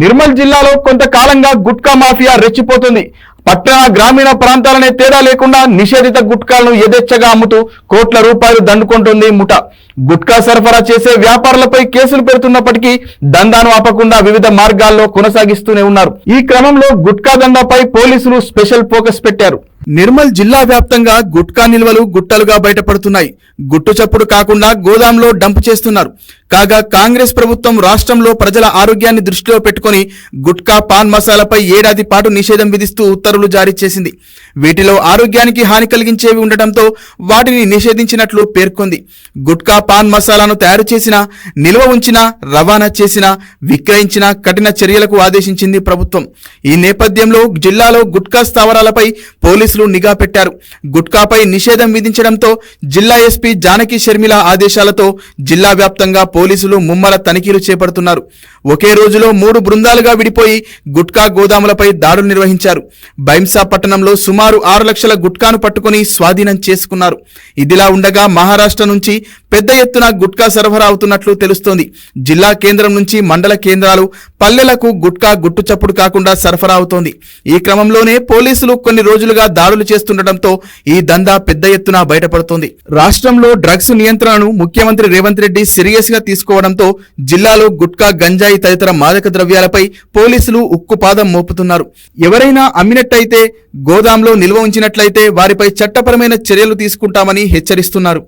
నిర్మల్ జిల్లాలో కొంతకాలంగా గుట్కా మాఫియా రెచ్చిపోతుంది. పట్టణ గ్రామీణ ప్రాంతాలనే తేడా లేకుండా నిషేధిత గుట్కాలను యథేచ్ఛగా అమ్ముతూ కోట్ల రూపాయలు దండుకుంటుంది ముఠ. గుట్కా సరఫరా చేసే వ్యాపారులపై కేసులు పెడుతున్నప్పటికీ దందాను ఆపకుండా వివిధ మార్గాల్లో కొనసాగిస్తూనే ఉన్నారు. ఈ క్రమంలో గుట్కా దందాపై పోలీసులు స్పెషల్ ఫోకస్ పెట్టారు. నిర్మల్ జిల్లా వ్యాప్తంగా గుట్కా నిల్వలు గుట్టలుగా బయటపడుతున్నాయి. గుట్టు చప్పుడు కాకుండా గోదాంలో డంప్ చేస్తున్నారు. కాగా కాంగ్రెస్ ప్రభుత్వం రాష్ట్రంలో ప్రజల ఆరోగ్యాన్ని దృష్టిలో పెట్టుకుని గుట్కా పాన్ మసాలాపై ఏడాది పాటు నిషేధం విధిస్తూ ఉత్తర్వులు జారీ చేసింది. వీటిలో ఆరోగ్యానికి హాని కలిగించేవి ఉండటంతో వాటిని నిషేధించినట్లు పేర్కొంది. గుట్కా పాన్ మసాలాను తయారు చేసినా, నిల్వ ఉంచినా, రవాణా చేసినా, విక్రయించినా కఠిన చర్యలకు ఆదేశించింది ప్రభుత్వం. ఈ నేపథ్యంలో జిల్లాలో గుట్కా స్థావరాలపై పోలీసులు నిఘా పెట్టారు. గుట్కాపై నిషేధం విధించడంతో జిల్లా ఎస్పీ జానకి షర్మిల ఆదేశాలతో జిల్లా వ్యాప్తంగా పోలీసులు ముమ్మర తనిఖీలు చేపడుతున్నారు. ఒకే రోజులో 3 బృందాలుగా విడిపోయి గుట్కా గోదాములపై దాడులు నిర్వహించారు. బైంసా పట్టణంలో సుమారు 6 లక్షల గుట్కాను పట్టుకుని స్వాధీనం చేసుకున్నారు. ఇదిలా ఉండగా మహారాష్ట్ర నుంచి పెద్ద ఎత్తున గుట్కా సరఫరా అవుతున్నట్లు తెలుస్తోంది. జిల్లా కేంద్రం నుంచి మండల కేంద్రాలు, పల్లెలకు గుట్కా గుట్టు చప్పుడు కాకుండా సరఫరా అవుతోంది. ఈ క్రమంలోనే పోలీసులు కొన్ని రోజులుగా దాడులు చేస్తుండటంతో ఈ దందా పెద్ద ఎత్తున బయటపడుతోంది. రాష్ట్రంలో డ్రగ్స్ నియంత్రణను ముఖ్యమంత్రి రేవంత్ రెడ్డి సీరియస్ గా తీసుకోవడంతో జిల్లాలో గుట్కా, గంజాయి తదితర మాదక ద్రవ్యాలపై పోలీసులు ఉక్కుపాదం మోపుతున్నారు. ఎవరైనా అమ్మినట్టయితే, గోదాంలో నిల్వ ఉంచినట్లయితే వారిపై చట్టపరమైన చర్యలు తీసుకుంటామని హెచ్చరిస్తున్నారు.